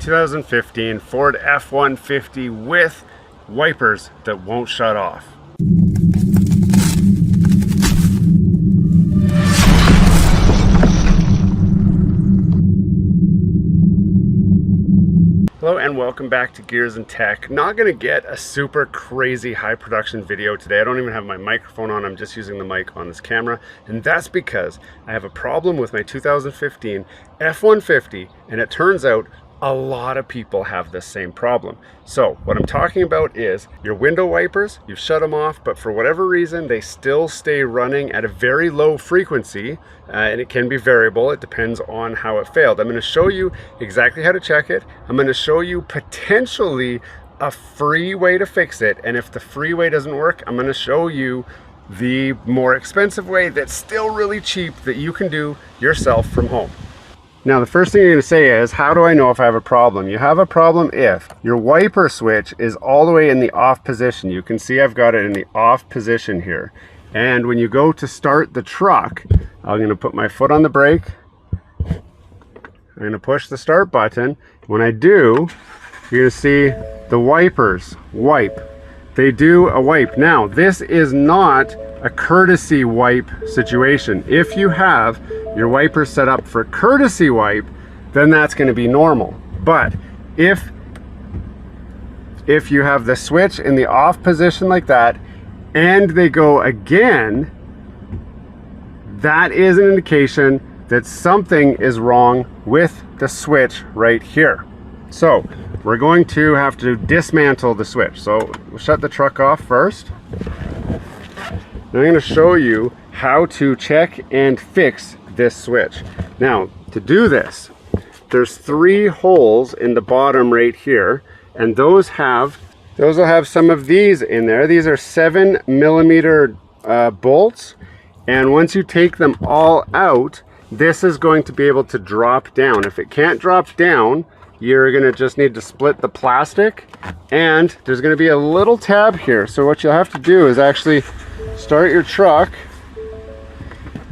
2015 Ford F150 with wipers that won't shut off. Hello and welcome back to Gears and Tech. Not going to get a super crazy high production video today. I don't even have my microphone on, I'm just using the mic on this camera. And that's because I have a problem with my 2015 F150 and it turns out a lot of people have this same problem. So what I'm talking about is your window wipers, you've shut them off, but for whatever reason, they still stay running at a very low frequency, and it can be variable. It depends on how it failed. I'm going to show you exactly how to check it. I'm going to show you potentially a free way to fix it. And if the free way doesn't work, I'm going to show you the more expensive way that's still really cheap that you can do yourself from home. Now the first thing you're going to say is, how do I know if I have a problem? You have a problem if your wiper switch is all the way in the off position. You can see I've got it in the off position here. And when you go to start the truck, I'm going to put my foot on the brake. I'm going to push the start button. When I do, you're going to see the wipers wipe. They do a wipe. Now this is not a courtesy wipe situation. If you have your wiper set up for courtesy wipe, then that's going to be normal. But if you have the switch in the off position like that and they go again, that is an indication that something is wrong with the switch right here. So we're going to have to dismantle the switch. So we'll shut the truck off first. I'm going to show you how to check and fix this switch. Now, to do this, there's 3 holes in the bottom right here, and those will have some of these in there. These are 7mm bolts, and once you take them all out, this is going to be able to drop down. If it can't drop down, you're going to just need to split the plastic, and there's going to be a little tab here. So what you'll have to do is actually start your truck,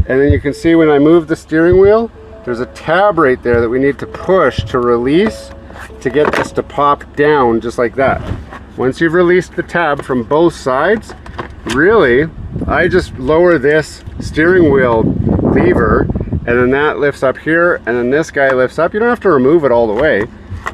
and then you can see when I move the steering wheel, there's a tab right there that we need to push to release to get this to pop down just like that. Once you've released the tab from both sides, really, I just lower this steering wheel lever, and then that lifts up here, and then this guy lifts up. You don't have to remove it all the way.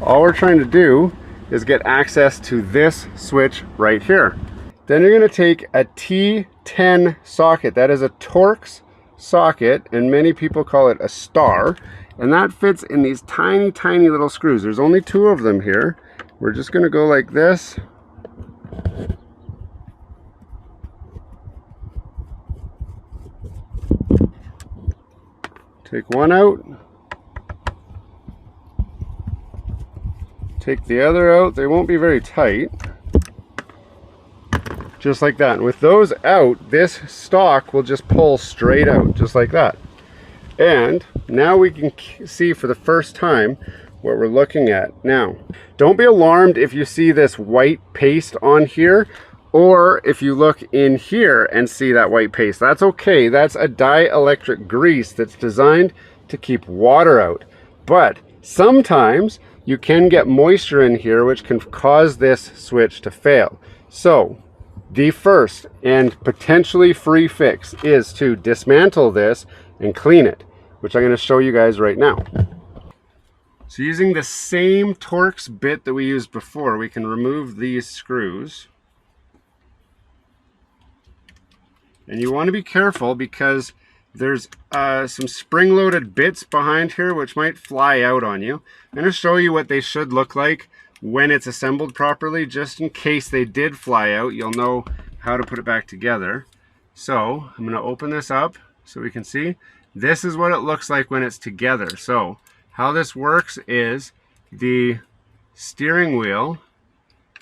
All we're trying to do is get access to this switch right here. Then you're going to take a T10 socket. That is a Torx socket, and many people call it a star, and that fits in these tiny little screws. There's only 2 of them here. We're just going to go like this. Take one out, take the other out. They won't be very tight. Just like that. And with those out, this stock will just pull straight out, just like that. And now we can see for the first time what we're looking at. Now, don't be alarmed if you see this white paste on here, or if you look in here and see that white paste. That's okay. That's a dielectric grease that's designed to keep water out. But sometimes you can get moisture in here, which can cause this switch to fail. So the first and potentially free fix is to dismantle this and clean it, which I'm going to show you guys right now. So using the same Torx bit that we used before, we can remove these screws. And you want to be careful because there's some spring-loaded bits behind here which might fly out on you. I'm going to show you what they should look like when it's assembled properly, just in case they did fly out. You'll know how to put it back together. So I'm going to open this up so we can see. This is what it looks like when it's together. So how this works is the steering wheel,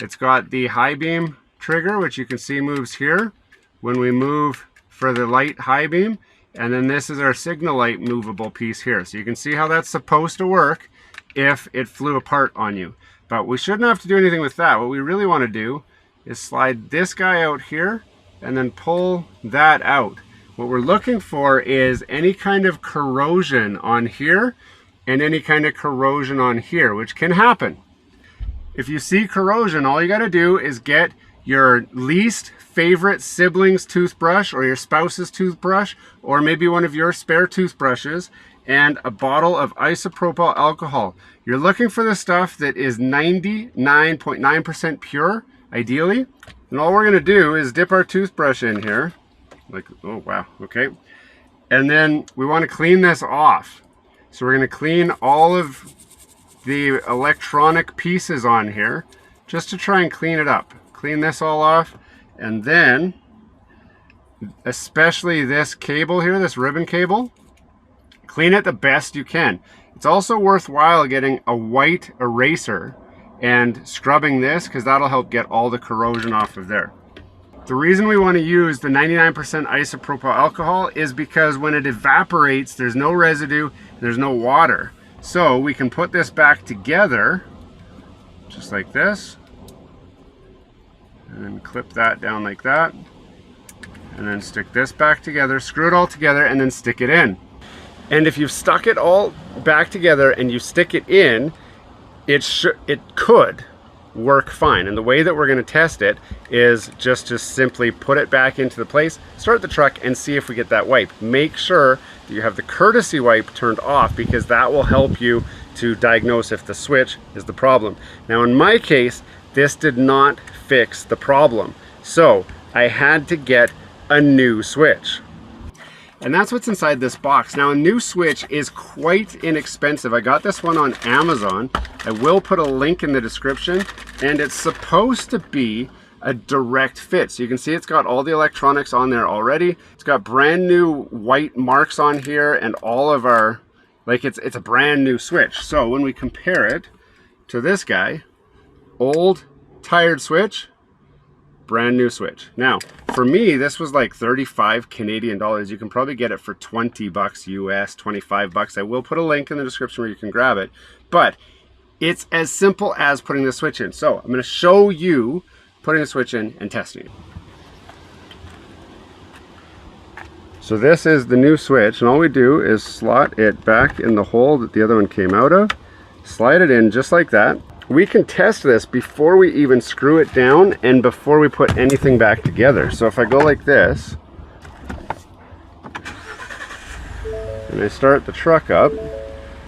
it's got the high beam trigger, which you can see moves here when we move for the light high beam, and then this is our signal light movable piece here. So you can see how that's supposed to work if it flew apart on you. But we shouldn't have to do anything with that. What we really want to do is slide this guy out here and then pull that out. What we're looking for is any kind of corrosion on here and any kind of corrosion on here, which can happen. If you see corrosion, all you got to do is get your least favorite sibling's toothbrush or your spouse's toothbrush, or maybe one of your spare toothbrushes, and a bottle of isopropyl alcohol. You're looking for the stuff that is 99.9% pure, ideally. And all we're going to do is dip our toothbrush in here. Like, oh wow, okay. And then we want to clean this off. So we're going to clean all of the electronic pieces on here just to try and clean it up. Clean this all off, and then especially this cable here, this ribbon cable, clean it the best you can. It's also worthwhile getting a white eraser and scrubbing this, because that'll help get all the corrosion off of there. The reason we want to use the 99% isopropyl alcohol is because when it evaporates, there's no residue, there's no water. So we can put this back together, just like this, and then clip that down like that, and then stick this back together, screw it all together, and then stick it in. And if you've stuck it all back together and you stick it in, it could work fine. And the way that we're going to test it is just to simply put it back into the place, start the truck, and see if we get that wipe. Make sure that you have the courtesy wipe turned off, because that will help you to diagnose if the switch is the problem. Now in my case, this did not fix the problem, so I had to get a new switch. And that's what's inside this box. Now, a new switch is quite inexpensive. I got this one on Amazon. I will put a link in the description, and it's supposed to be a direct fit. So you can see it's got all the electronics on there already. It's got brand new white marks on here, and all of our, like, it's a brand new switch. So when we compare it to this guy, old tired switch, brand new switch. Now, for me, this was like 35 Canadian dollars. You can probably get it for 20 bucks US, 25 bucks. I will put a link in the description where you can grab it. But it's as simple as putting the switch in. So I'm going to show you putting the switch in and testing it. So this is the new switch, and all we do is slot it back in the hole that the other one came out of. Slide it in just like that. We can test this before we even screw it down and before we put anything back together. So if I go like this and I start the truck up,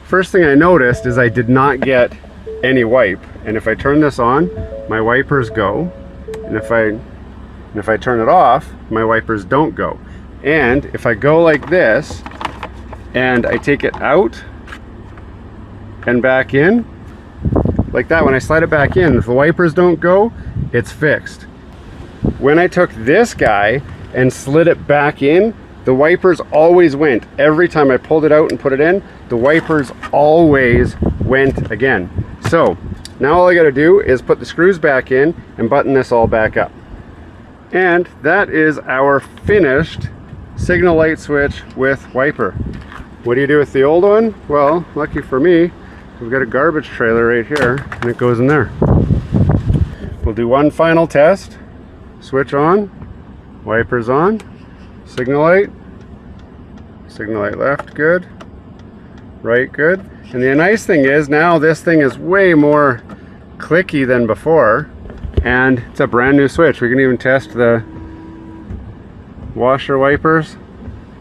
first thing I noticed is I did not get any wipe. And if I turn this on, my wipers go. And if I turn it off, my wipers don't go. And if I go like this and I take it out and back in, like that, when I slide it back in, if the wipers don't go, it's fixed. When I took this guy and slid it back in, the wipers always went. Every time I pulled it out and put it in, the wipers always went again. So now all I gotta do is put the screws back in and button this all back up. And that is our finished signal light switch with wiper. What do you do with the old one? Well, lucky for me, we've got a garbage trailer right here, and it goes in there. We'll do one final test. Switch on, wipers on, signal light left, good, right, good. And the nice thing is now this thing is way more clicky than before, and it's a brand new switch. We can even test the washer wipers.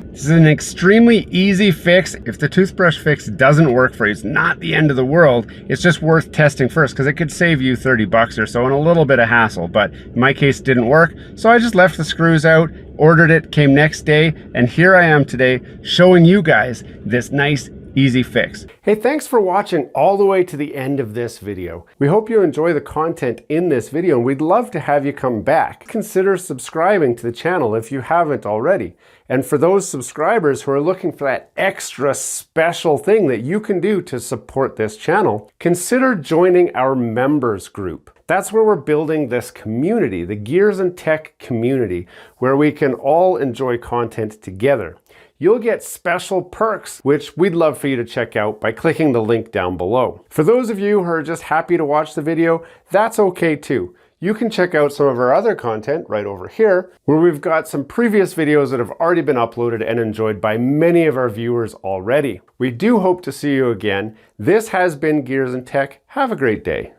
This is an extremely easy fix. If the toothbrush fix doesn't work for you, it's not the end of the world. It's just worth testing first, because it could save you 30 bucks or so and a little bit of hassle. But in my case, it didn't work. So I just left the screws out, ordered it, came next day, and here I am today showing you guys this nice, easy fix. Hey, thanks for watching all the way to the end of this video. We hope you enjoy the content in this video, and we'd love to have you come back. Consider subscribing to the channel if you haven't already. And for those subscribers who are looking for that extra special thing that you can do to support this channel, consider joining our members group. That's where we're building this community, the Gears and Tech community, where we can all enjoy content together. You'll get special perks, which we'd love for you to check out by clicking the link down below. For those of you who are just happy to watch the video, that's okay too. you can check out some of our other content right over here, where we've got some previous videos that have already been uploaded and enjoyed by many of our viewers already. We do hope to see you again. This has been Gears and Tech. Have a great day.